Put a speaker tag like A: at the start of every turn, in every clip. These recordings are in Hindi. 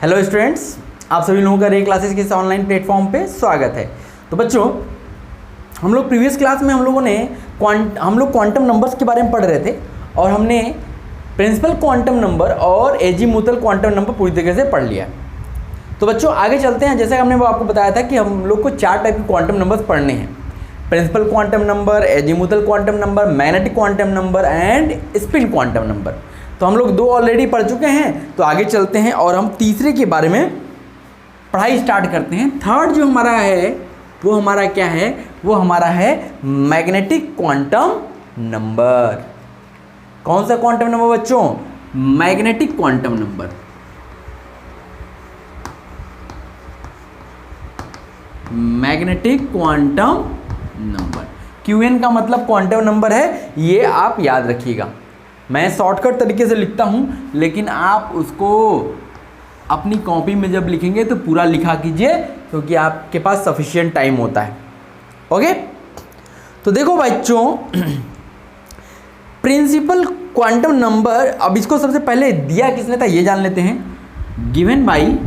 A: हेलो स्टूडेंट्स, आप सभी लोगों का रे क्लासेस के इस ऑनलाइन प्लेटफॉर्म पे स्वागत है। तो बच्चों, हम लोग प्रीवियस क्लास में हम लोग क्वांटम नंबर्स के बारे में पढ़ रहे थे और हमने प्रिंसिपल क्वांटम नंबर और एजीमुथल क्वांटम नंबर पूरी तरीके से पढ़ लिया। तो बच्चों आगे चलते हैं। जैसे हमने वो आपको बताया था कि हम लोग को 4 टाइप के क्वांटम नंबर्स पढ़ने हैं: principal quantum number, azimuthal quantum number, magnetic quantum number and spin quantum number. तो हम लोग 2 ऑलरेडी पढ़ चुके हैं। तो आगे चलते हैं और हम तीसरे के बारे में पढ़ाई स्टार्ट करते हैं। थर्ड जो हमारा है वो हमारा क्या है? वो हमारा है मैग्नेटिक क्वांटम नंबर। कौन सा क्वांटम नंबर बच्चों? Magnetic quantum number. Magnetic quantum number, QN का मतलब क्वांटम नंबर है, ये आप याद रखिएगा। मैं शॉर्टकट तरीके से लिखता हूं, लेकिन आप उसको अपनी कॉपी में जब लिखेंगे तो पूरा लिखा कीजिए, क्योंकि आपके पास सफिशिएंट टाइम होता है। ओके, तो देखो बच्चों, प्रिंसिपल क्वांटम नंबर, अब इसको सबसे पहले दिया किसने था ये जान लेते हैं। गिवन बाई,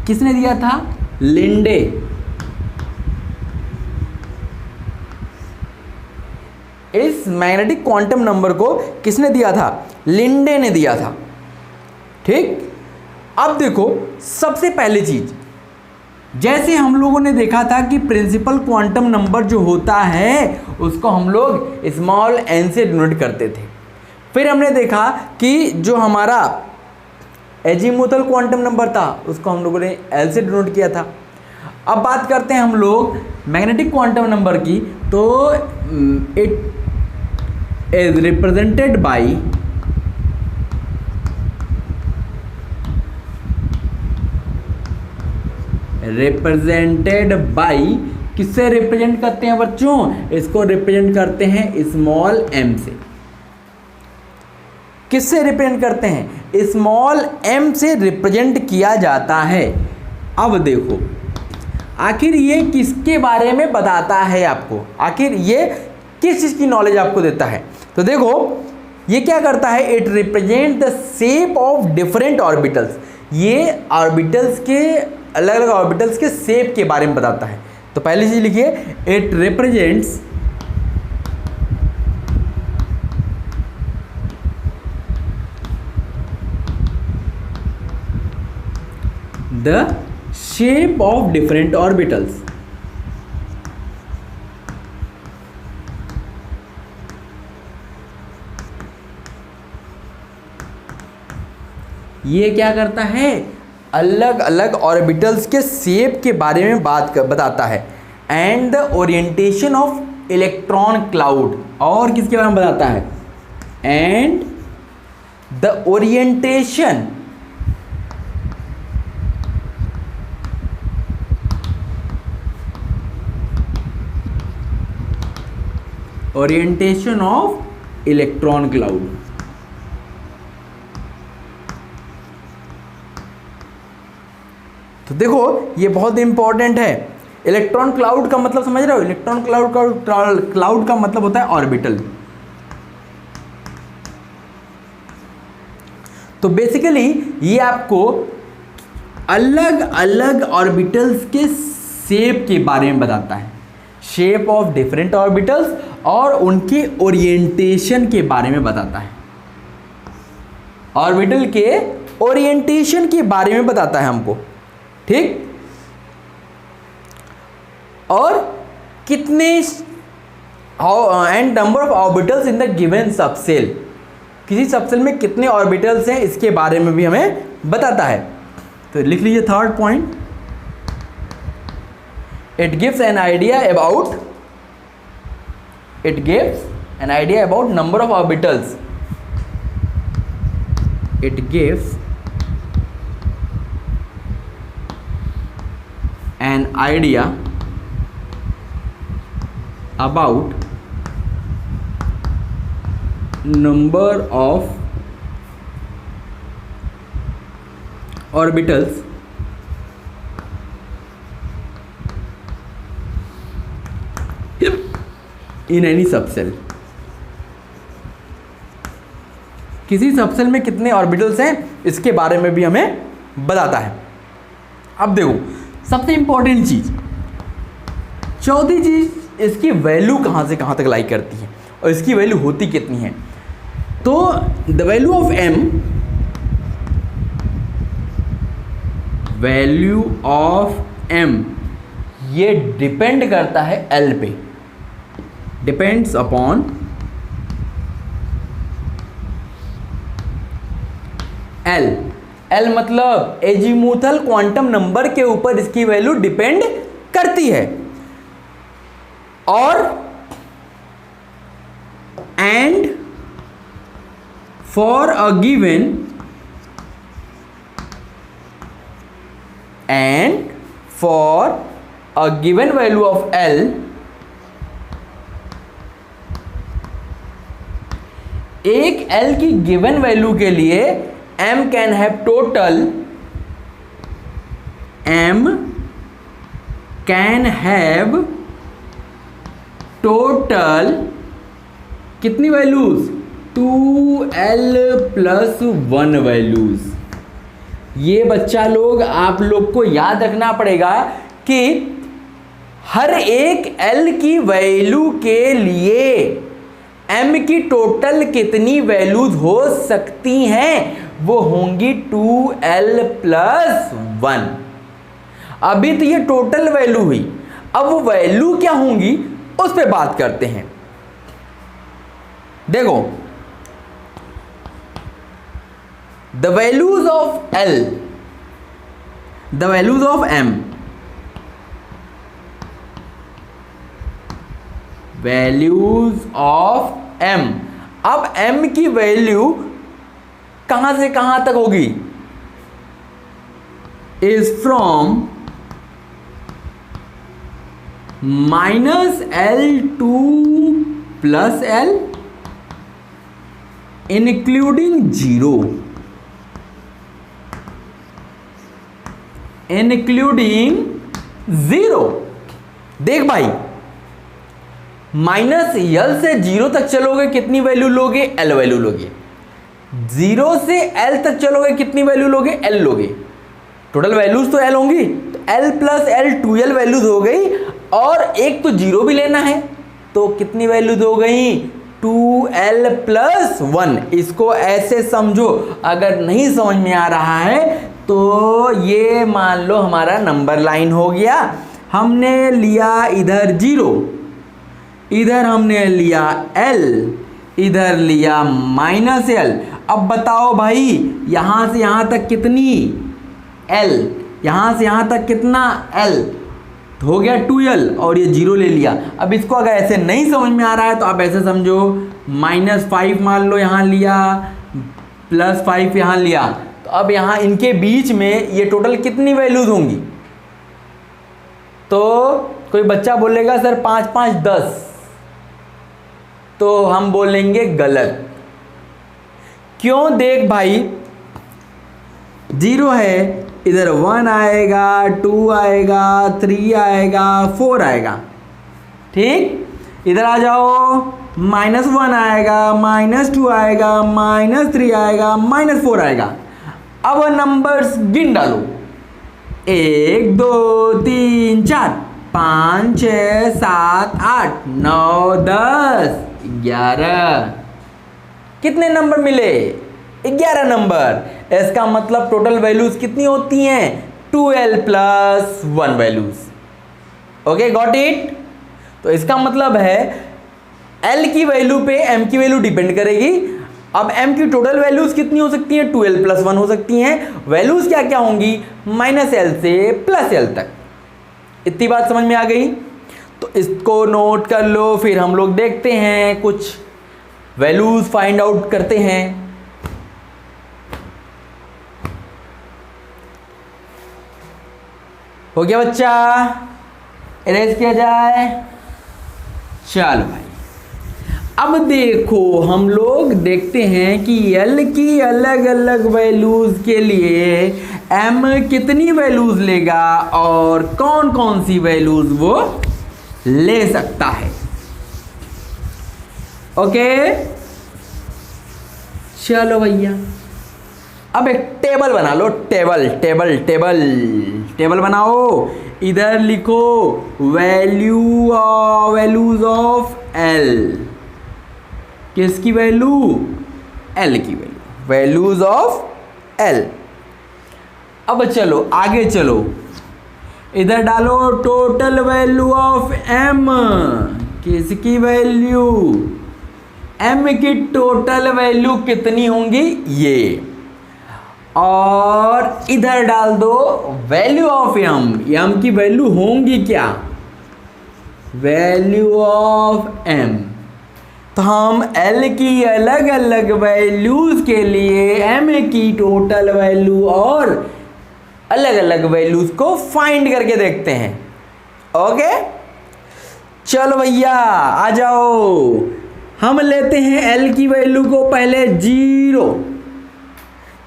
A: किसने दिया था? लिंडे। इस मैग्नेटिक क्वांटम नंबर को किसने दिया था? लिंडे ने दिया था। ठीक, अब देखो सबसे पहली चीज, जैसे हम लोगों ने देखा था कि प्रिंसिपल क्वांटम नंबर जो होता है उसको हम लोग स्मॉल एन से डिनोट करते थे। फिर हमने देखा कि जो हमारा एजीमुथल क्वांटम नंबर था उसको हम लोगों ने एल से डिनोट किया था। अब बात करते हैं हम लोग मैग्नेटिक क्वांटम नंबर की, तो इट इज रिप्रेजेंटेड बाई किससे रिप्रेजेंट करते हैं बच्चों? इसको रिप्रेजेंट करते हैं स्मॉल एम से। किससे रिप्रेजेंट करते हैं? स्मॉल एम से रिप्रेजेंट किया जाता है। अब देखो आखिर ये किसके बारे में बताता है आपको, आखिर ये किस चीज की नॉलेज आपको देता है? तो देखो ये क्या करता है, it represent the shape of different orbitals. ये ऑर्बिटल्स के अलग अलग ऑर्बिटल्स के शेप के बारे में बताता है। तो पहली चीज लिखिए, it represents the shape of different orbitals. ये क्या करता है? अलग अलग ऑर्बिटल्स के शेप के बारे में बताता है। And the orientation of electron cloud, और किसके बारे में बताता है? And the orientation of electron cloud. तो देखो ये बहुत इंपॉर्टेंट है। इलेक्ट्रॉन क्लाउड का मतलब समझ रहे हो? इलेक्ट्रॉन क्लाउड का मतलब होता है ऑर्बिटल। तो बेसिकली ये आपको अलग अलग ऑर्बिटल्स के शेप के बारे में बताता है, शेप ऑफ डिफरेंट ऑर्बिटल्स, और उनके ओरिएंटेशन के बारे में बताता है। ऑर्बिटल के ओरिएंटेशन के बारे में बताता है हमको। ठीक, और कितने and number of orbitals in the given subshell, किसी सबसेल में कितने ऑर्बिटल्स हैं इसके बारे में भी हमें बताता है। तो लिख लीजिए third point, it gives an idea about number of orbitals. It gives an idea about number of orbitals in any subcell। किसी सबसेल में कितने ऑर्बिटल्स हैं इसके बारे में भी हमें बताता है। अब देखो सबसे इंपॉर्टेंट चीज, चौथी चीज, इसकी वैल्यू कहां से कहां तक लाई करती है और इसकी वैल्यू होती कितनी है। तो the value of m, value of m ये डिपेंड करता है l पे, डिपेंड्स अपॉन l। l मतलब एजीमुथल क्वांटम नंबर के ऊपर इसकी वैल्यू डिपेंड करती है। और and for a given value of l, एक l की गिवन वैल्यू के लिए m कैन हैव टोटल कितनी वैल्यूज, 2l + 1 वैल्यूज। ये बच्चा लोग आप लोग को याद रखना पड़ेगा कि हर एक l की वैल्यू के लिए m की टोटल कितनी वैल्यूज हो सकती हैं, वो होंगी 2l + 1। अभी तो ये टोटल वैल्यू हुई, अब वो वैल्यू क्या होंगी उस पे बात करते हैं। देखो the values of l, the values of m, values of m। अब m की वैल्यू कहां से कहां तक होगी, is from -l to +l including 0, including 0। देख भाई, -l से 0 तक चलोगे कितनी वैल्यू लोगे, l वैल्यू लोगे। 0 से l तक चलोगे कितनी वैल्यू लोगे, l लोगे। टोटल वैल्यूज तो l होंगी, तो l + l 2l वैल्यूज हो गई, और एक तो 0 भी लेना है, तो कितनी वैल्यूज हो गई, 2l + 1। इसको ऐसे समझो, अगर नहीं समझ में आ रहा है तो ये मान लो हमारा नंबर लाइन हो गया। हमने लिया इधर 0, इधर हमने लिया l, इधर लिया -l। अब बताओ भाई, यहां से यहां तक कितनी l, यहां से यहां तक कितना l, तो हो गया 2l, और ये 0 ले लिया। अब इसको अगर ऐसे नहीं समझ में आ रहा है तो आप ऐसे समझो, -5 मान लो यहाँ लिया, +5 यहाँ लिया, तो अब यहाँ इनके बीच में ये टोटल कितनी वैल्यूज होंगी। तो कोई बच्चा बोलेगा सर 5 5 10, तो हम बोलेंगे गलत। क्यों, देख भाई 0 है, इधर 1 आएगा, 2 आएगा, 3 आएगा, 4 आएगा, ठीक। इधर आ जाओ, -1 आएगा, -2 आएगा, -3 आएगा, -4 आएगा। अब नंबर्स गिन डालो, 1 2 3 4 5 6 7 8 9 10 11। कितने नंबर मिले, 11 नंबर। इसका मतलब टोटल वैल्यूज कितनी होती हैं, 2l + 1 values. Okay, got it. तो इसका मतलब है l की वैल्यू पे m की वैल्यू डिपेंड करेगी। अब m की टोटल वैल्यूज कितनी हो सकती हैं, 2l + 1 हो सकती हैं। वैल्यूज क्या क्या होंगी, -l से +l तक। इतनी बात समझ में आ गई, तो इसको नोट कर लो। फिर हम लोग देखते हैं, कुछ वैल्यूज फाइंड आउट करते हैं। हो गया बच्चा, इरेज किया जाए। चलो भाई, अब देखो हम लोग देखते हैं कि l की अलग अलग वैल्यूज के लिए m कितनी वैल्यूज लेगा और कौन कौन सी वैल्यूज वो ले सकता है। ओके, चलो भैया अब एक टेबल बना लो, टेबल टेबल टेबल टेबल बनाओ। इधर लिखो वैल्यूज ऑफ एल। किसकी वैल्यू? एल की वैल्यू, वैल्यूज ऑफ एल। अब चलो आगे चलो, इधर डालो टोटल वैल्यू ऑफ एम। किसकी वैल्यू? एम की टोटल वैल्यू कितनी होंगी? ये। और इधर डाल दो वैल्यू ऑफ एम। एम की वैल्यू होंगी क्या? Value of M. तो हम एल की अलग अलग वैल्यूज के लिए एम की टोटल वैल्यू और अलग अलग वैल्यूज को फाइंड करके देखते हैं। ओके, चलो भैया आ जाओ। हम लेते हैं एल की वैल्यू को पहले 0।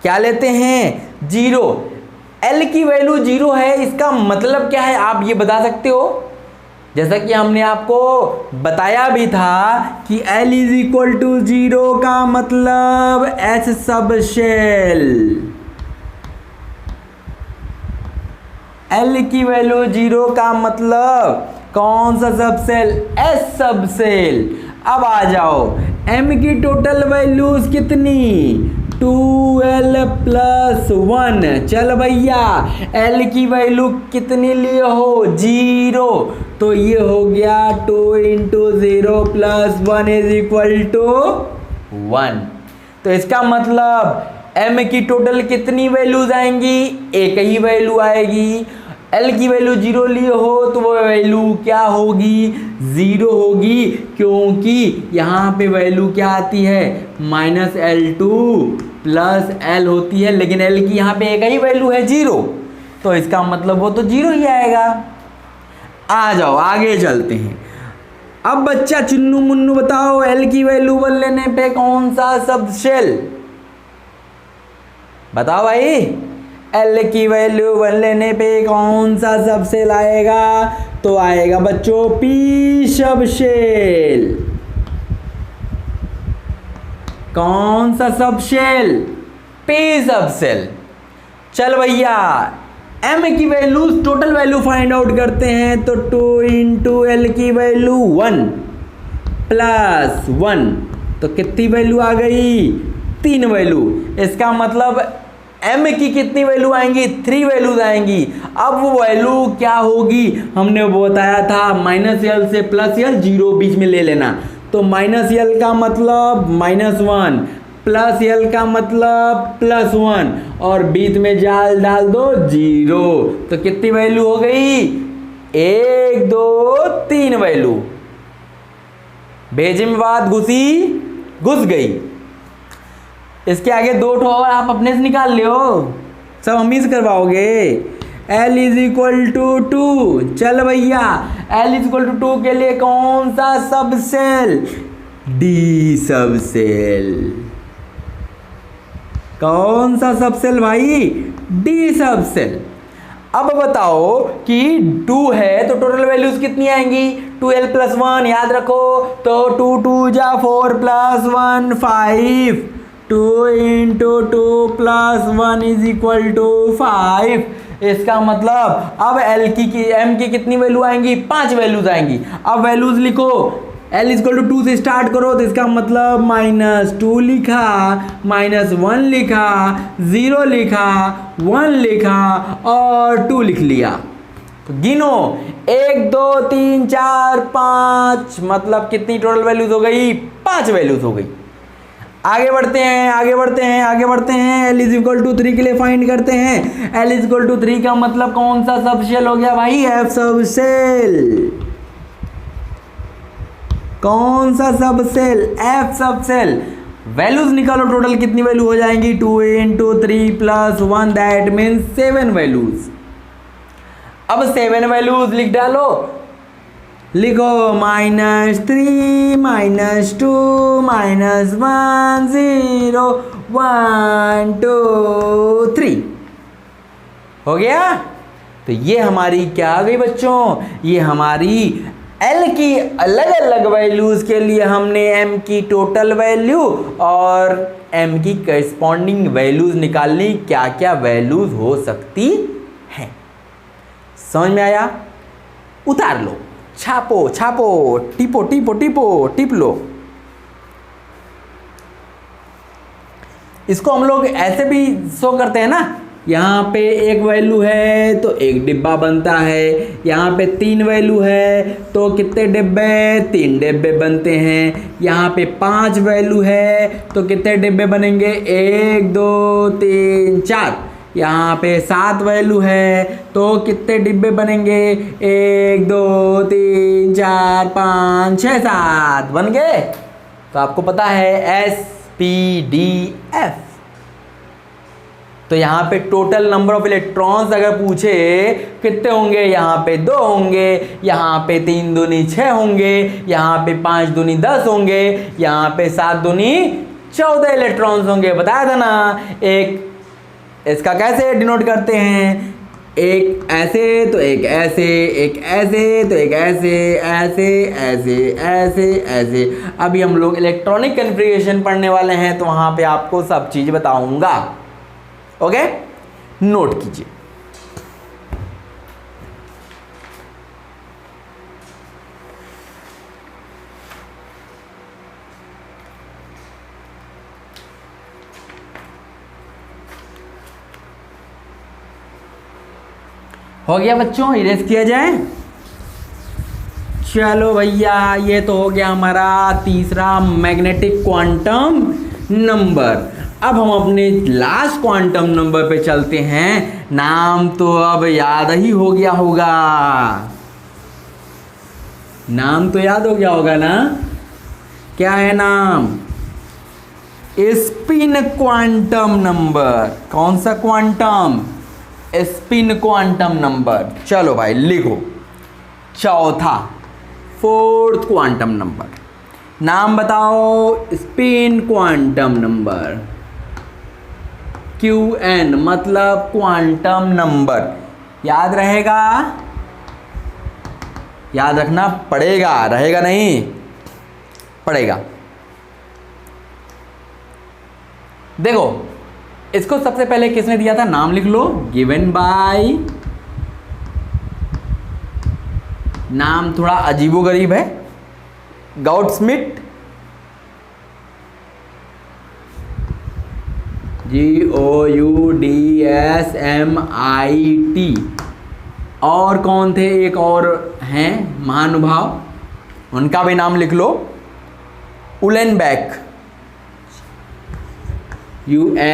A: क्या लेते हैं? 0। एल की वैल्यू 0 है, इसका मतलब क्या है आप ये बता सकते हो? जैसा कि हमने आपको बताया भी था कि L इज इक्वल टू 0 का मतलब S सब शेल। L की वैल्यू 0 का मतलब कौन सा सब सेल? S सब सेल। अब आ जाओ, M की टोटल वैल्यूज कितनी? 2L + 1। चल भैया L की वैल्यू कितनी लिए हो? 0। तो ये हो गया 2 × 0 + 1 = 1। तो इसका मतलब M की टोटल कितनी वैल्यूज आएंगी? एक ही वैल्यू आएगी। L की वैल्यू 0 लिए हो तो वो वैल्यू क्या होगी? 0 होगी, क्योंकि यहाँ पे वैल्यू क्या आती है? -L2 + L होती है, लेकिन L की यहाँ पे एक ही वैल्यू है 0, तो इसका मतलब वो तो 0 ही आएगा। आ जाओ आगे चलते हैं। अब बच्चा चुन्नू मुन्नू बताओ, L की वैल्यू 1 लेने पे कौन सा सब शेल? बताओ भाई, L की वैल्यू 1 लेने पे कौन सा सब शेल आएगा? तो आएगा बच्चों P सब शेल। कौन सा सब शेल? P सब शेल। चल भैया M की value total value find out करते हैं, तो 2 × L की वैल्यू 1 + 1, तो कितनी वैल्यू आ गई? 3 वैल्यू। इसका मतलब M की कितनी वैल्यू आएंगी? 3 वैल्यूज आएंगी। अब वो वैल्यू क्या होगी? हमने वो बताया था -L से +L, 0 बीच में ले लेना। तो -L का मतलब -1, +L का मतलब +1, और बीच में जाल डाल दो 0। तो कितनी वैल्यू हो गई? 1 2 3 वैल्यू। भेजे में बात घुस गई। इसके आगे 2 ठो और आप अपने से निकाल लियो, सब हम ही से करवाओगे। L = 2। चल भैया L = 2 के लिए कौन सा सब सेल? D सब सेल। कौन सा सब सेल भाई? D सब सेल। अब बताओ कि 2 है तो टोटल वैल्यूज कितनी आएंगी? 2L + 1 याद रखो, तो 2 2 जा 4 + 1 5। 2 × 2 + 1 = 5। इसका मतलब अब M की कितनी वैल्यू आएंगी? 5 वैल्यूज आएंगी। अब वैल्यूज लिखो, L = 2 से स्टार्ट करो, तो इसका मतलब -2 लिखा, -1 लिखा, 0 लिखा, 1 लिखा और 2 लिख लिया। तो गिनो 1 2 3 4 5, मतलब कितनी टोटल वैल्यूज हो गई? 5 वैल्यूज हो गई। आगे बढ़ते हैं। L = 3 के लिए फाइंड करते हैं। L = 3 का मतलब कौन सा सब शेल हो गया भाई? F सब शेल। कौन सा सब सेल? F सब सेल। वैल्यूज निकालो, टोटल कितनी वैल्यू हो जाएंगी? 2 × 3 + 1, दैट मीन्स 7 वैल्यूज। अब 7 वैल्यूज लिख डालो। लिखो -3 -2 -1 0 1 2 3। हो गया? तो ये हमारी क्या आ गई बच्चों? ये हमारी L की अलग अलग वैल्यूज के लिए हमने M की टोटल वैल्यू और m की करस्पॉन्डिंग वैल्यूज निकालनी, क्या क्या वैल्यूज हो सकती हैं। समझ में आया? उतार लो, छापो छापो, टिपो टिपो टिपो टिप लो। इसको हम लोग ऐसे भी शो करते हैं ना, यहाँ पे एक वैल्यू है तो एक डिब्बा बनता है, यहाँ पे 3 वैल्यू है तो कितने डिब्बे? 3 डिब्बे बनते हैं। यहाँ पे 5 वैल्यू है तो कितने डिब्बे बनेंगे? 1 2 3 4। यहाँ पे 7 वैल्यू है तो कितने डिब्बे बनेंगे? 1 2 3 4 5 6 7 बन गए। तो आपको पता है SPDF। तो यहाँ पे टोटल नंबर ऑफ इलेक्ट्रॉन्स अगर पूछे कितने होंगे, यहाँ पे 2 होंगे, यहाँ पे 3 दूनी 6 होंगे, यहाँ पे 5 दूनी 10 होंगे, यहाँ पे 7 दूनी 14 इलेक्ट्रॉन्स होंगे। बताया था ना। एक इसका कैसे डिनोट करते हैं? एक ऐसे तो एक ऐसे, एक ऐसे तो एक ऐसे, ऐसे ऐसे ऐसे ऐसे। अभी हम लोग इलेक्ट्रॉनिक कॉन्फ़िगरेशन पढ़ने वाले हैं तो वहाँ पे आपको सब चीज़ बताऊँगा। ओके, नोट कीजिए। हो गया बच्चों, इरेज किया जाए। चलो भैया, ये तो हो गया हमारा तीसरा मैग्नेटिक क्वांटम नंबर। अब हम अपने लास्ट क्वांटम नंबर पे चलते हैं। नाम तो अब याद ही हो गया होगा, नाम तो याद हो गया होगा ना। क्या है नाम? Spin quantum number. कौन सा क्वांटम? Spin quantum number. चलो भाई लिखो, चौथा, 4th क्वांटम नंबर। नाम बताओ। Spin quantum number. QN मतलब क्वांटम नंबर। याद रहेगा? याद रखना पड़ेगा, रहेगा नहीं? पड़ेगा। देखो, इसको सबसे पहले किसने दिया था? नाम लिख लो। गिवन बाय, नाम थोड़ा अजीबोगरीब है, गाउडस्मिट, GOUDSMIT। और कौन थे? एक और हैं महानुभाव, उनका भी नाम लिख लो। उलेनबैक, UHLENBACK,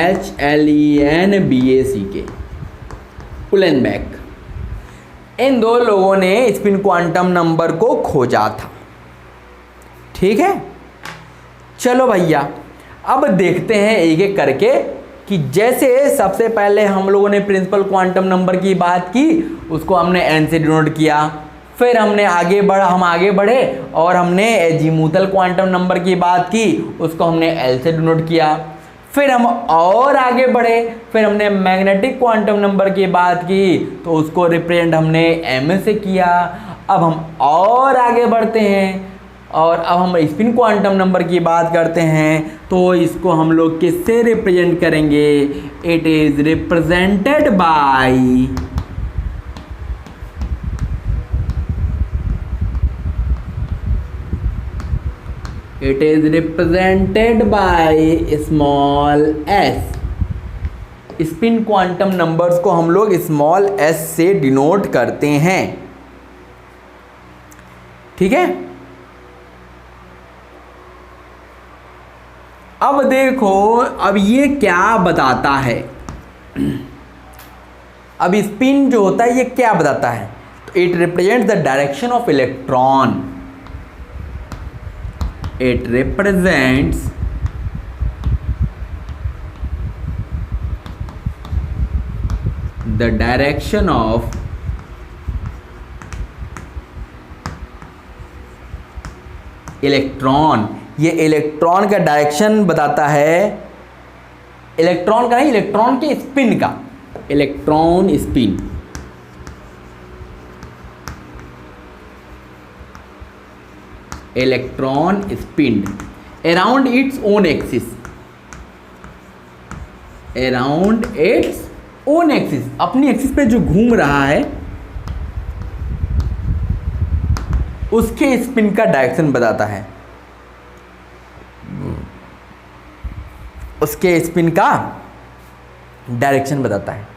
A: उलेनबैक। इन 2 लोगों ने स्पिन क्वांटम नंबर को खोजा था। ठीक है, चलो भैया, अब देखते हैं एक एक करके कि जैसे सबसे पहले हम लोगों ने प्रिंसिपल क्वांटम नंबर की बात की, उसको हमने n से डिनोट किया। फिर हमने आगे बढ़े और हमने एजीमुथल क्वांटम नंबर की बात की, उसको हमने L से डिनोट किया। फिर हम और आगे बढ़े, फिर हमने मैग्नेटिक क्वांटम नंबर की बात की तो उसको रिप्रेजेंट हमने M से किया। अब हम और आगे बढ़ते हैं और अब हम स्पिन क्वांटम नंबर की बात करते हैं तो इसको हम लोग किससे रिप्रेजेंट करेंगे? It is represented by small s। Spin quantum numbers को हम लोग स्मॉल s से डिनोट करते हैं। ठीक है, अब देखो, अब ये क्या बताता है? अब स्पिन जो होता है ये क्या बताता है? तो it represents the direction of electron. It represents the direction of electron. ये इलेक्ट्रॉन का डायरेक्शन बताता है। इलेक्ट्रॉन का नहीं, इलेक्ट्रॉन के स्पिन का। Electron spin, electron spin around its own axis. Around its own axis, अपनी एक्सिस पे जो घूम रहा है उसके स्पिन का डायरेक्शन बताता है, उसके स्पिन का डायरेक्शन बताता है।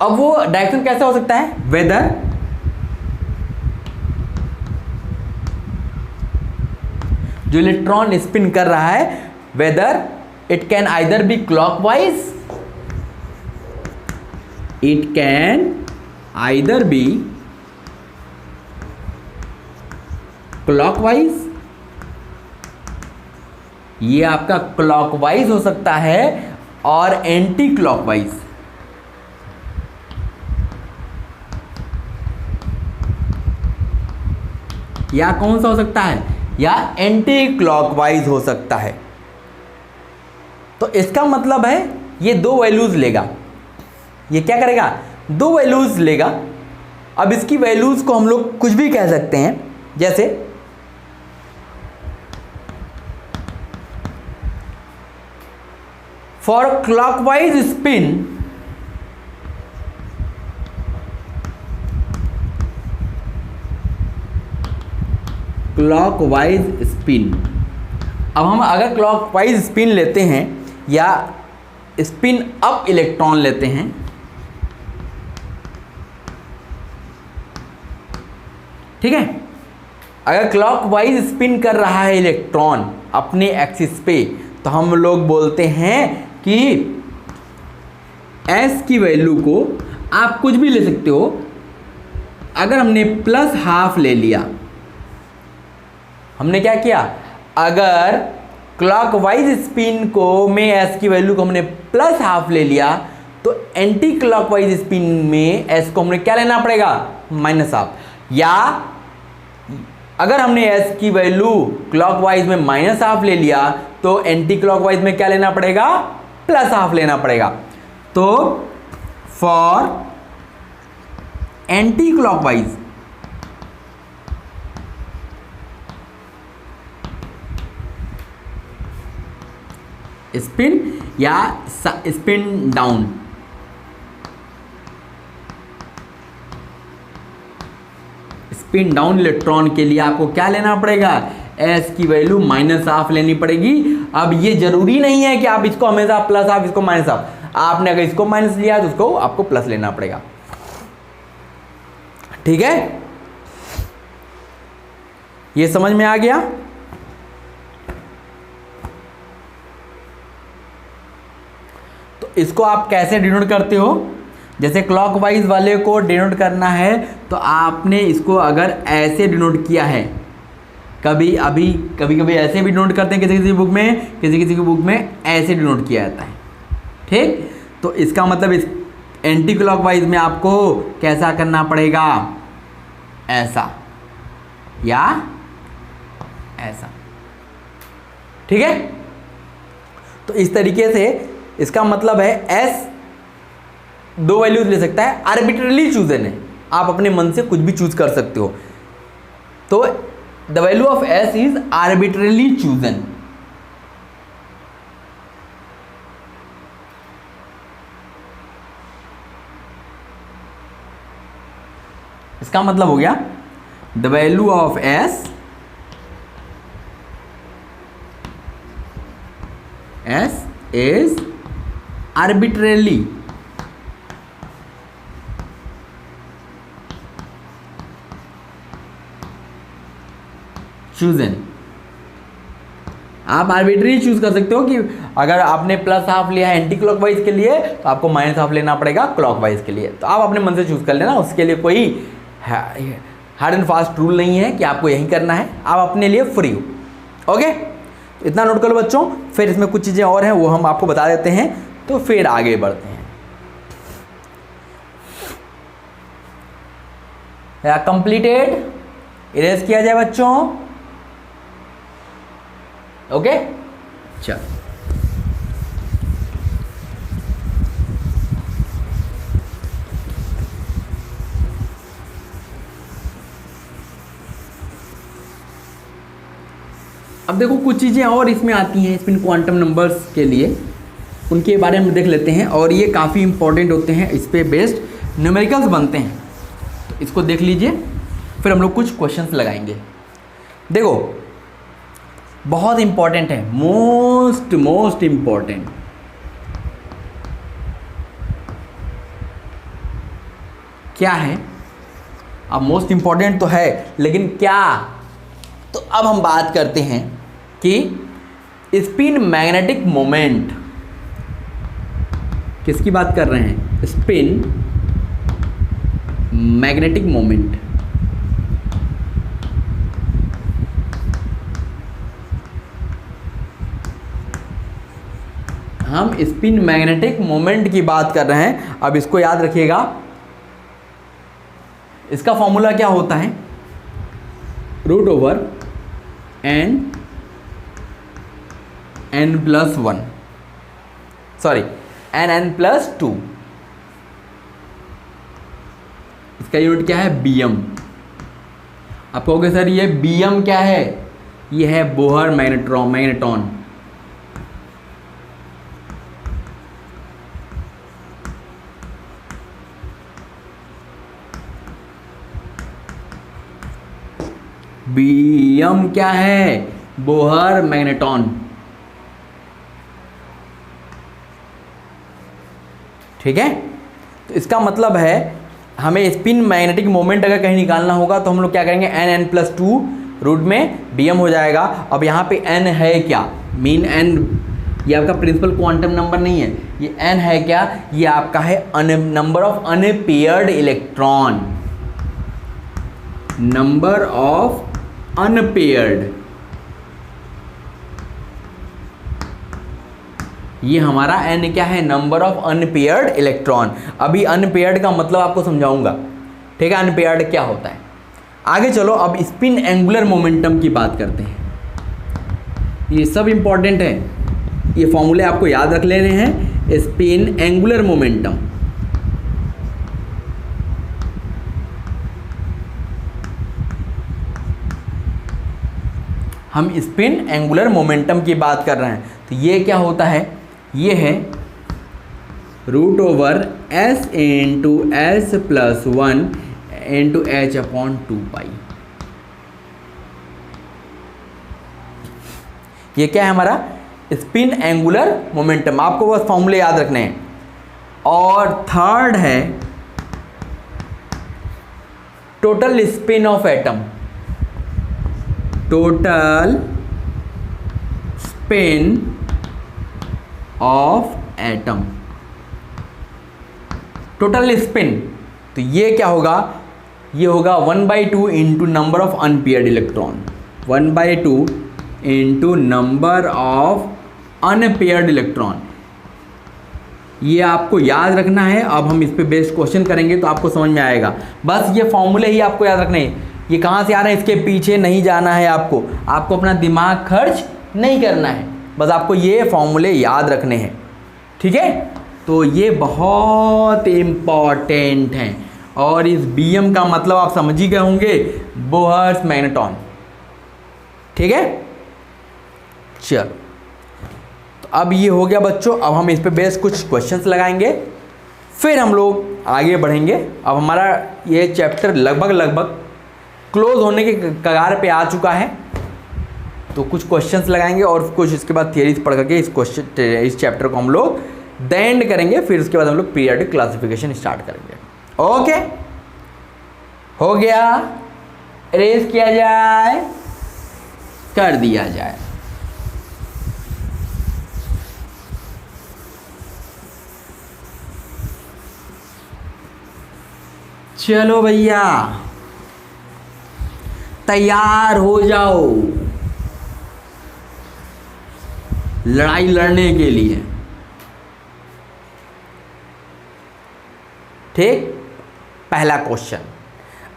A: अब वो डायरेक्शन कैसा हो सकता है? वेदर जो इलेक्ट्रॉन स्पिन कर रहा है, whether it can either be clockwise, it can either be clockwise, ये आपका क्लॉकवाइज हो सकता है और एंटी क्लॉकवाइज। या कौन सा हो सकता है? या एंटी क्लॉकवाइज हो सकता है। तो इसका मतलब है ये दो वैल्यूज लेगा, ये क्या करेगा? दो वैल्यूज लेगा। अब इसकी वैल्यूज को हम लोग कुछ भी कह सकते हैं, जैसे for clockwise spin clockwise spin, अब हम अगर क्लॉकवाइज स्पिन लेते हैं या स्पिन अप इलेक्ट्रॉन लेते हैं, ठीक है, अगर क्लॉकवाइज स्पिन कर रहा है इलेक्ट्रॉन अपने एक्सिस पे, तो हम लोग बोलते हैं कि s की वैल्यू को आप कुछ भी ले सकते हो। अगर हमने प्लस हाफ ले लिया, हमने क्या किया? अगर क्लॉकवाइज स्पिन को में s की वैल्यू को हमने प्लस हाफ ले लिया, तो एंटी क्लॉकवाइज स्पिन में s को हमने क्या लेना पड़ेगा? Minus half. या अगर हमने s की वैल्यू क्लॉकवाइज में माइनस हाफ ले लिया, तो एंटी क्लॉकवाइज में क्या लेना पड़ेगा? प्लस हाफ लेना पड़ेगा। तो फॉर एंटी क्लॉकवाइज स्पिन या spin down, spin down electron के लिए आपको क्या लेना पड़ेगा? s की वैल्यू माइनस हाफ लेनी पड़ेगी। अब ये जरूरी नहीं है कि आप इसको हमेशा प्लस हाफ, इसको माइनस हाफ। आपने अगर इसको माइनस लिया तो उसको आपको प्लस लेना पड़ेगा, ठीक है? ये समझ में आ गया? तो इसको आप कैसे डिनोट करते हो? जैसे क्लॉकवाइज वाले को डिनोट करना है तो आपने इसको अगर ऐसे डिनोट किया है, कभी कभी ऐसे भी डिनोट करते हैं किसी किसी बुक में, किसी किसी की बुक में ऐसे डिनोट किया जाता है, ठीक? तो इसका मतलब इस एंटी क्लॉकवाइज में आपको कैसा करना पड़ेगा? ऐसा या ऐसा, ठीक है? तो इस तरीके से इसका मतलब है s दो वैल्यूज ले सकता है, आर्बिट्रली चूजन है, आप अपने मन से कुछ भी चूज कर सकते हो। तो the value of s is arbitrarily chosen. इसका मतलब हो गया the value of s is arbitrarily chosen. आप आर्बिट्ररी चूज कर सकते हो कि अगर आपने प्लस हाफ लिया है एंटी क्लॉकवाइज के लिए, तो आपको माइनस हाफ लेना पड़ेगा क्लॉकवाइज के लिए। तो आप अपने मन से चूज कर लेना, उसके लिए कोई हार्ड एंड फास्ट रूल नहीं है कि आपको यही करना है, आप अपने लिए फ्री हो। ओके, तो इतना नोट कर लो बच्चों। फिर इसमें कुछ चीज़ें और हैं वो हम आपको बता देते हैं, तो फिर आगे बढ़ते हैं। कंप्लीटेड, इरेज किया जाए बच्चों। ओके, चल अब देखो कुछ चीज़ें और इसमें आती हैं स्पिन क्वांटम नंबर्स के लिए, उनके बारे में देख लेते हैं, और ये काफ़ी इंपॉर्टेंट होते हैं, इस पे बेस्ड न्यूमेरिकल्स बनते हैं, तो इसको देख लीजिए, फिर हम लोग कुछ क्वेश्चंस लगाएंगे। देखो बहुत इंपॉर्टेंट है, मोस्ट इंपॉर्टेंट। क्या है? अब मोस्ट इंपॉर्टेंट तो है, लेकिन क्या? तो अब हम बात करते हैं कि स्पिन मैग्नेटिक मोमेंट, किसकी बात कर रहे हैं? Spin magnetic moment. हम स्पिन मैग्नेटिक मोमेंट की बात कर रहे हैं। अब इसको याद रखिएगा, इसका फॉर्मूला क्या होता है? Root over n+1, sorry n+2। इसका यूनिट क्या है? bm। आप कहोगे सर ये bm क्या है? ये है बोहर मैग्नेटॉन। bm क्या है? Bohr magneton. ठीक है, तो इसका मतलब है हमें स्पिन मैग्नेटिक मोमेंट अगर कहीं निकालना होगा तो हम लोग क्या करेंगे? n+2 रूट में bm हो जाएगा। अब यहाँ पे n है क्या? मीन n ये आपका प्रिंसिपल क्वांटम नंबर नहीं है, ये n है क्या? ये आपका है number of unpaired electron, number of unpaired. ये हमारा n क्या है? Number of unpaired electron. अभी अनपेयर्ड का मतलब आपको समझाऊंगा, ठीक है? अनपेयर्ड क्या होता है आगे चलो। अब स्पिन एंगुलर मोमेंटम की बात करते हैं। ये सब इंपॉर्टेंट है, ये फॉर्मूले आपको याद रख लेने हैं। स्पिन एंगुलर मोमेंटम, हम स्पिन एंगुलर मोमेंटम की बात कर रहे हैं, तो ये क्या होता है? ये है root over s into s+1 into h/2π। ये क्या है? हमारा स्पिन एंगुलर मोमेंटम। आपको बस फॉर्मूले याद रखने हैं। और थर्ड है total spin off atom, total spin off atom, total spin. तो ये क्या होगा? ये होगा 1/2 into number of unpaired electron, 1/2 into number of unpaired electron. ये आपको याद रखना है। अब हम इस पे बेस्ड क्वेश्चन करेंगे तो आपको समझ में आएगा। बस ये फॉर्मूले ही आपको याद रखने हैं। ये कहाँ से आ रहे हैं, इसके पीछे नहीं जाना है आपको अपना दिमाग खर्च नहीं करना है, बस आपको ये फॉर्मूले याद रखने हैं, ठीक है? तो ये बहुत इम्पॉर्टेंट हैं। और इस bm का मतलब आप समझ ही गए होंगे, बोहर्स मैग्नेटॉन, ठीक है? चलो, तो अब ये हो गया बच्चों। अब हम इस पे बेस्ड कुछ क्वेश्चंस लगाएंगे, फिर हम लोग आगे बढ़ेंगे। अब हमारा ये चैप्टर लगभग क्लोज होने के कगार पे आ चुका है, तो कुछ क्वेश्चंस लगाएंगे और कुछ इसके बाद थियरीज पढ़ करके इस चैप्टर को हम लोग द एंड करेंगे। फिर उसके बाद हम लोग पीरियोडिक क्लासिफिकेशन स्टार्ट करेंगे। ओके, हो गया? इरेज किया जाए, कर दिया जाए। चलो भैया, तैयार हो जाओ लड़ाई लड़ने के लिए, ठीक? पहला क्वेश्चन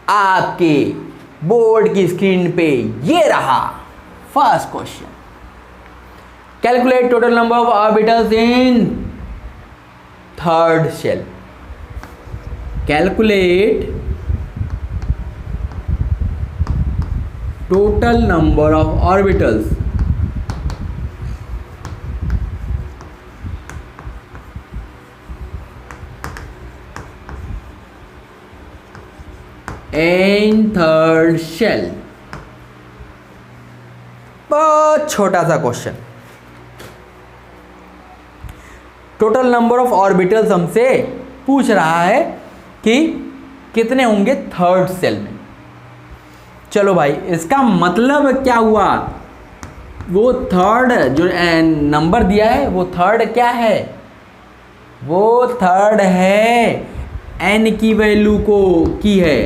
A: आपके बोर्ड की स्क्रीन पे ये रहा। First question, calculate total number of orbitals in third shell. Calculate total number of orbitals in third shell. बहुत छोटा सा question. Total number of orbitals हमसे पूछ रहा है कि कितने होंगे थर्ड सेल में। चलो भाई, इसका मतलब क्या हुआ, वो थर्ड जो नंबर दिया है वो थर्ड क्या है, वो थर्ड है एन की वैल्यू की है।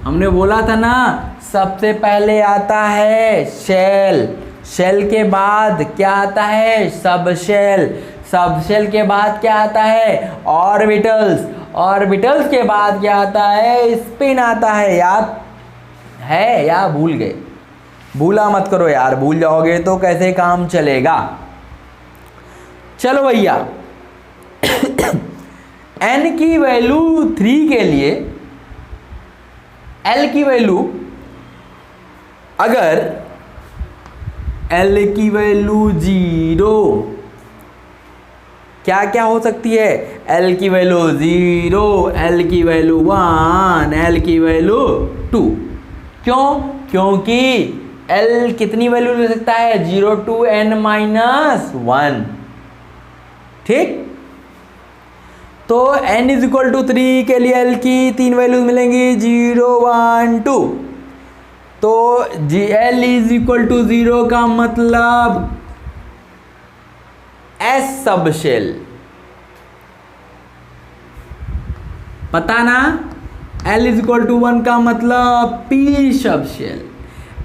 A: हमने बोला था ना सबसे पहले आता है शेल, शेल के बाद क्या आता है सब शेल, सब शेल के बाद क्या आता है ऑर्बिटल्स, ऑर्बिटल्स के बाद क्या आता है स्पिन आता है। याद है या भूल गए? भूला मत करो यार, भूल जाओगे तो कैसे काम चलेगा। चलो भैया n की वैल्यू 3 के लिए l की वैल्यू, अगर l की वैल्यू 0, क्या क्या हो सकती है, l की वैल्यू 0, l की वैल्यू 1, l की वैल्यू 2। क्यों? क्योंकि l कितनी वैल्यू ले सकता है 0 to n-1। ठीक, तो n इज इक्वल टू 3 के लिए l की 3 वैल्यूज मिलेंगी 0, 1, 2। तो l इज इक्वल टू 0 का मतलब s सब शेल, पता ना। l इज इक्वल टू 1 का मतलब p subshell,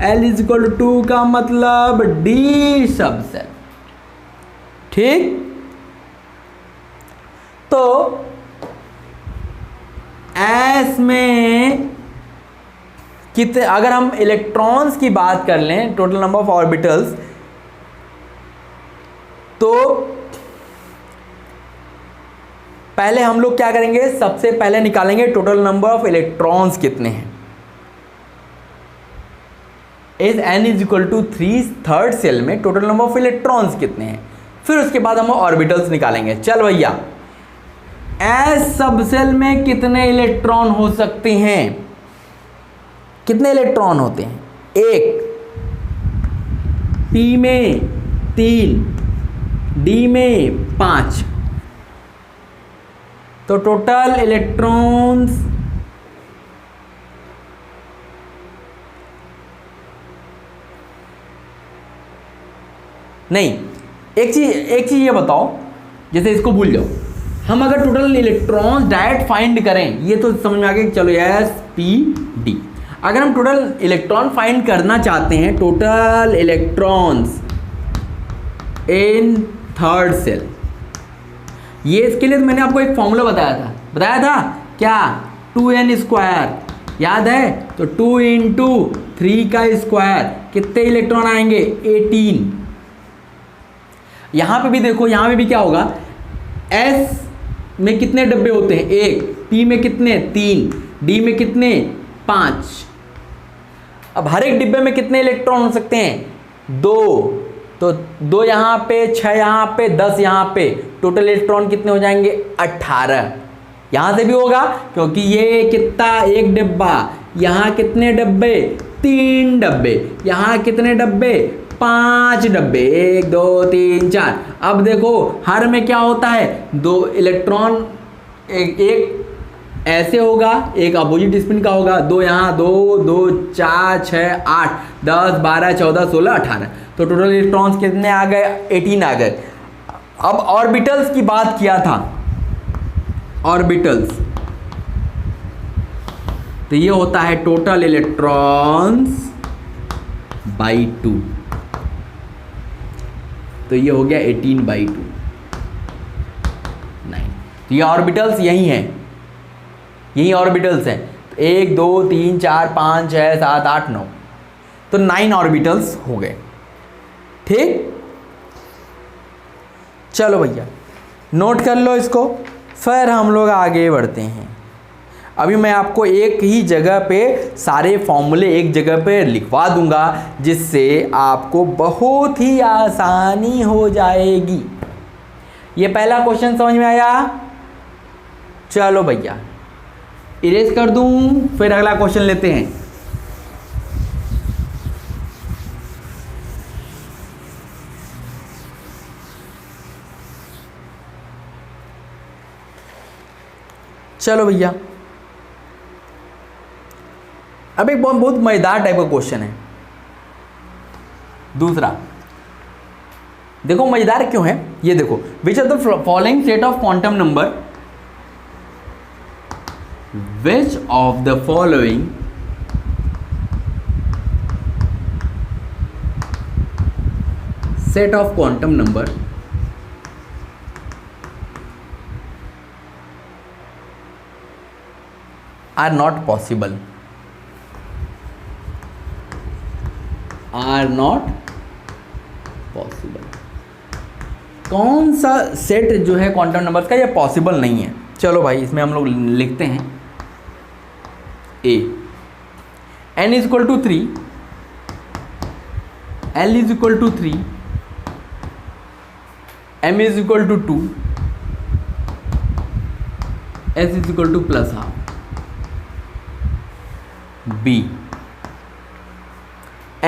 A: l is equal to 2 का मतलब d सब शेल। ठीक, तो S में कितने, अगर हम इलेक्ट्रॉन्स की बात कर लें टोटल नंबर ऑफ ऑर्बिटल्स, तो पहले हम लोग क्या करेंगे, सबसे पहले निकालेंगे टोटल नंबर ऑफ इलेक्ट्रॉन्स कितने हैं। इस n is equal to 3 third shell में टोटल नंबर ऑफ इलेक्ट्रॉन्स कितने हैं, फिर उसके बाद हम ऑर्बिटल्स निकालेंगे। चल भैया, S सब सेल में कितने इलेक्ट्रॉन हो सकते हैं, कितने इलेक्ट्रॉन होते हैं, 1, P में 3, D में 5। तो टोटल इलेक्ट्रॉन्स नहीं, एक चीज ये बताओ, जैसे इसको भूल जाओ, हम अगर टोटल इलेक्ट्रॉन्स डायरेक्ट फाइंड करें, ये तो समझ में आ गया, चलो एस पी डी। अगर हम टोटल इलेक्ट्रॉन फाइंड करना चाहते हैं, total electrons in third shell, ये इसके लिए तो मैंने आपको एक फॉर्मूला बताया था क्या, 2n², याद है? तो 2 इंटू 3 का स्क्वायर, कितने इलेक्ट्रॉन आएंगे 18। यहां पे भी देखो, यहां पे भी क्या होगा, S में कितने डब्बे होते हैं 1, P में कितने 3, D में कितने 5। अब हर एक डिब्बे में कितने इलेक्ट्रॉन हो सकते हैं 2, तो 2 यहाँ पे, 6 यहाँ पे, 10 यहाँ पे, टोटल इलेक्ट्रॉन कितने हो जाएंगे 18। यहाँ से भी होगा क्योंकि ये कितना, एक डिब्बा, यहाँ कितने डब्बे 3 डब्बे, यहाँ कितने डब्बे 5 डब्बे, 1 2 3 4। अब देखो हर में क्या होता है, 2 इलेक्ट्रॉन, एक ऐसे होगा, एक अपोजिट स्पिन का होगा, 2 यहाँ, 2 2 4 6 8 10 12 14 16 18। तो टोटल इलेक्ट्रॉन्स कितने आ गए 18 आ गए। अब ऑर्बिटल्स की बात किया था, ऑर्बिटल्स, तो ये होता है टोटल इलेक्ट्रॉन्स बाई 2, तो ये हो गया 18/2, 9। तो ये ऑर्बिटल्स यही हैं, यही ऑर्बिटल्स हैं। तो 1 2 3 4 5 6 7 8 9, तो 9 ऑर्बिटल्स हो गए। ठीक, चलो भैया नोट कर लो इसको, फिर हम लोग आगे बढ़ते हैं। अभी मैं आपको एक ही जगह पे सारे फॉर्मूले एक जगह पे लिखवा दूंगा, जिससे आपको बहुत ही आसानी हो जाएगी। ये पहला क्वेश्चन समझ में आया? चलो भैया इरेज कर दूं, फिर अगला क्वेश्चन लेते हैं। चलो भैया, अब एक बहुत मजेदार टाइप का क्वेश्चन है दूसरा। देखो मजेदार क्यों है ये देखो, which of the following set of quantum number, which of the following set of quantum number are not possible, are not possible। कौन सा सेट जो है क्वांटम नंबर्स का ये पॉसिबल नहीं है? चलो भाई इसमें हम लोग लिखते हैं A, n is equal to 3, l is equal to 3, m is equal to 2, s is equal to plus half. B,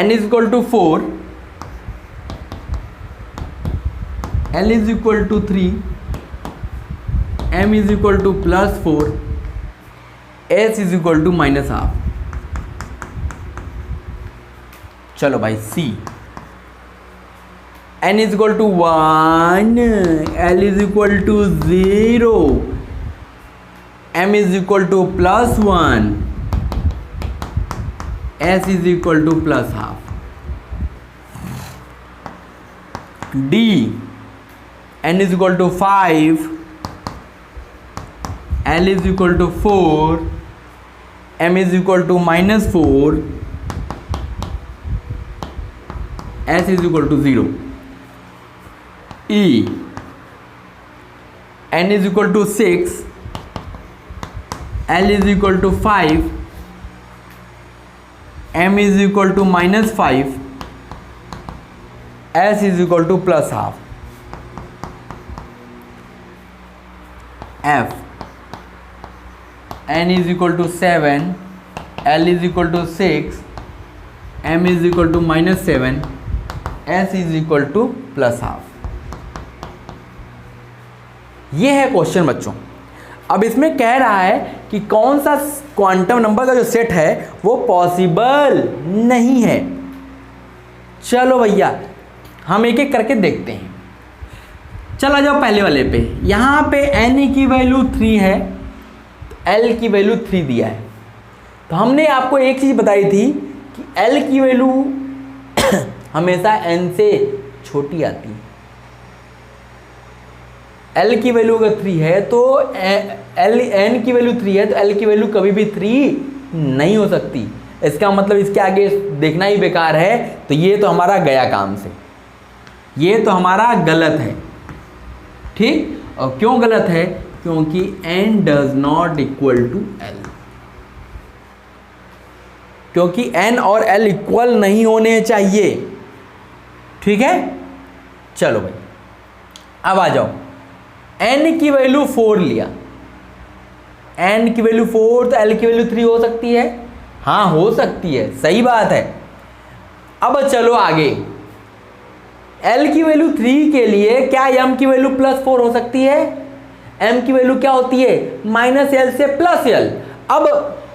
A: n is equal to 4, l is equal to 3, m is equal to plus 4, s is equal to minus half। चलो भाई C, n is equal to 1, l is equal to 0, m is equal to plus 1, s is equal to plus half। D, n is equal to 5, l is equal to 4, m is equal to minus 4, s is equal to 0। E, n is equal to 6, l is equal to 5, m is equal to minus 5, s is equal to plus half। F, n is equal to 7, l is equal to 6, m is equal to minus 7, s is equal to plus half। ये है क्वेश्चन बच्चों। अब इसमें कह रहा है कि कौन सा क्वांटम नंबर का जो सेट है वो पॉसिबल नहीं है। चलो भैया हम एक एक करके देखते हैं। चला जाओ पहले वाले पे। यहाँ पे n की वैल्यू 3 है, l की वैल्यू 3 दिया है। तो हमने आपको एक चीज़ बताई थी कि l की वैल्यू हमेशा n से छोटी आती है। l की वैल्यू अगर 3 है तो n की वैल्यू 3 है तो l की वैल्यू कभी भी 3 नहीं हो सकती। इसका मतलब इसके आगे देखना ही बेकार है। तो ये तो हमारा गया काम से, ये तो हमारा गलत है। ठीक, और क्यों गलत है? क्योंकि n does not equal to l, क्योंकि n और l इक्वल नहीं होने चाहिए। ठीक है, चलो भाई अब आ जाओ। n की वैल्यू 4 लिया, n की वैल्यू 4 तो l की वैल्यू 3 हो सकती है। हाँ हो सकती है, सही बात है। अब चलो आगे, l की वैल्यू 3 के लिए क्या m की वैल्यू +4 हो सकती है? m की वैल्यू क्या होती है? -l से +l। अब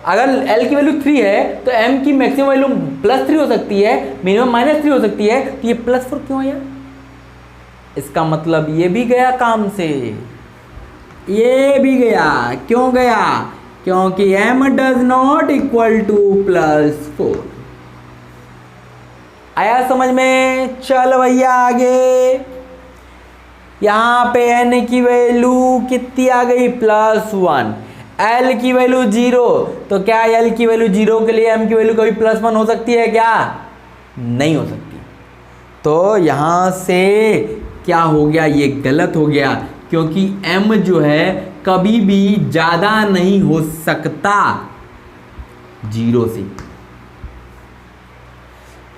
A: अगर l की वैल्यू 3 है तो m की मैक्सिमम वैल्यू +3 हो सकती है, मिनिमम -3 हो सकती है। तो ये +4 क्यों आया? इसका मतलब ये भी गया काम से, ये भी गया। क्यों गया? क्योंकि m does not equal to +4। आया समझ में? चल भैया आगे। यहाँ पे n की वैल्यू कितनी आ गई? +1। l की वैल्यू 0, तो क्या l की वैल्यू 0 के लिए m की वैल्यू कभी +1 हो सकती है क्या? नहीं हो सकती। तो यहाँ से क्या हो गया? ये गलत हो गया, क्योंकि m जो है कभी भी ज़्यादा नहीं हो सकता 0 से,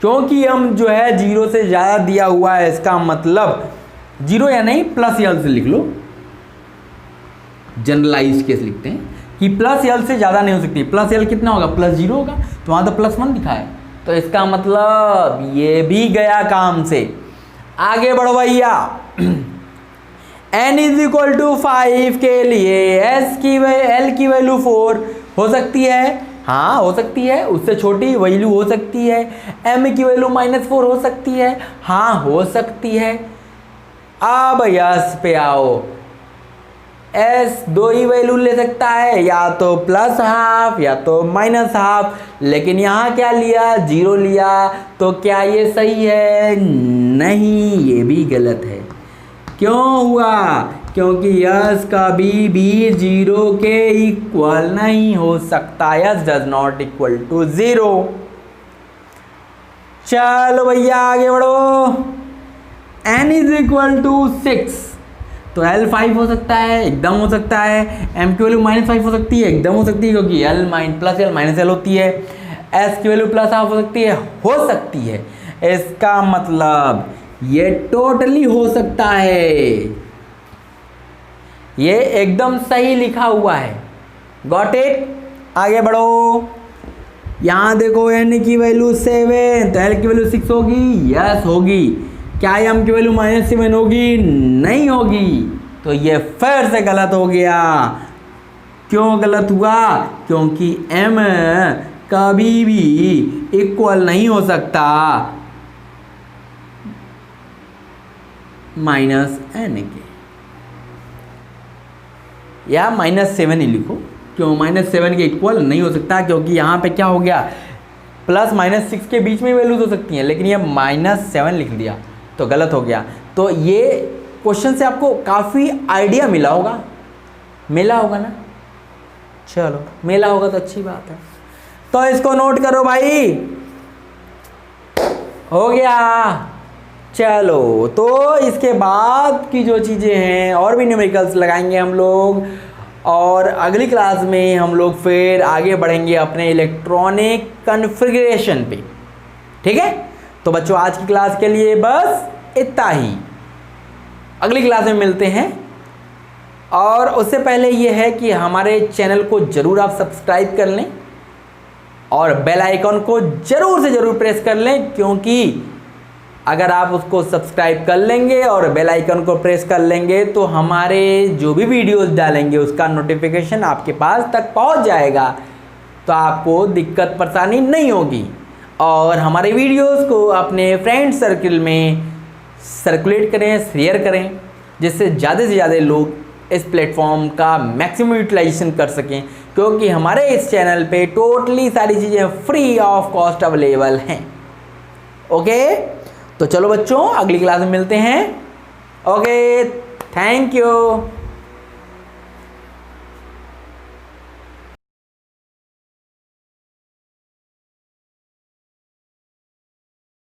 A: क्योंकि m जो है 0 से ज़्यादा दिया हुआ है। इसका मतलब 0 या नहीं +l से लिख लो, जनरलाइज केस लिखते हैं। कि प्लस एल से ज़्यादा नहीं हो सकती। प्लस एल कितना होगा, +0 होगा, तो वहाँ तो +1 दिखा है, तो इसका मतलब ये भी गया काम से। आगे बढ़ो भैया। n इज इक्वल टू 5 के लिए एल की वैल्यू 4 हो सकती है, हाँ हो सकती है, उससे छोटी वैल्यू हो सकती है। m की वैल्यू -4 हो सकती है, हाँ हो सकती है। अब यस पे आओ, s दो ही वैल्यू ले सकता है, या तो +½ या तो -½ लेकिन यहाँ क्या लिया, 0 लिया, तो क्या ये सही है, नहीं ये भी गलत है। क्यों हुआ, क्योंकि यस कभी भी 0 के इक्वल नहीं हो सकता, yes does not equal to 0। चलो भैया आगे बढ़ो। n इज इक्वल टू 6, तो l 5 हो सकता है, एकदम हो सकता है। m की वैल्यू -5 हो सकती है, एकदम हो सकती है, क्योंकि l होती है। s की वैल्यू +½ हो सकती है। इसका मतलब ये टोटली हो सकता है, ये एकदम सही लिखा हुआ है। Got it. आगे बढ़ो, यहाँ देखो n की वैल्यू 7, तो l की वैल्यू 6 होगी, यस होगी। क्या m की वैल्यू -7 होगी, नहीं होगी, तो ये फिर से गलत हो गया। क्यों गलत हुआ, क्योंकि m कभी भी इक्वल नहीं हो सकता -n के, या -7 ही लिखो, क्यों -7 के इक्वल नहीं हो सकता, क्योंकि यहाँ पे क्या हो गया, +-6 के बीच में वैल्यूज हो सकती हैं, लेकिन ये -7 लिख दिया तो गलत हो गया। तो ये क्वेश्चन से आपको काफ़ी आइडिया मिला होगा ना, चलो मिला होगा तो अच्छी बात है। तो इसको नोट करो भाई, हो गया। चलो तो इसके बाद की जो चीज़ें हैं और भी न्यूमेरिकल्स लगाएंगे हम लोग, और अगली क्लास में हम लोग फिर आगे बढ़ेंगे अपने इलेक्ट्रॉनिक कॉन्फ़िगरेशन पे, ठीक है। तो बच्चों आज की क्लास के लिए बस इतना ही, अगली क्लास में मिलते हैं। और उससे पहले ये है कि हमारे चैनल को ज़रूर आप सब्सक्राइब कर लें और बेल आइकन को ज़रूर से ज़रूर प्रेस कर लें, क्योंकि अगर आप उसको सब्सक्राइब कर लेंगे और बेल आइकन को प्रेस कर लेंगे तो हमारे जो भी वीडियोस डालेंगे उसका नोटिफिकेशन आपके पास तक पहुंच जाएगा, तो आपको दिक्कत परेशानी नहीं होगी। और हमारे वीडियोस को अपने फ्रेंड सर्कल में सर्कुलेट करें, शेयर करें, जिससे ज़्यादा से ज़्यादा लोग इस प्लेटफॉर्म का मैक्सिमम यूटिलाइजेशन कर सकें, क्योंकि हमारे इस चैनल पे टोटली सारी चीज़ें फ्री ऑफ कॉस्ट अवेलेबल हैं। ओके, तो चलो बच्चों अगली क्लास में मिलते हैं। Okay, thank you.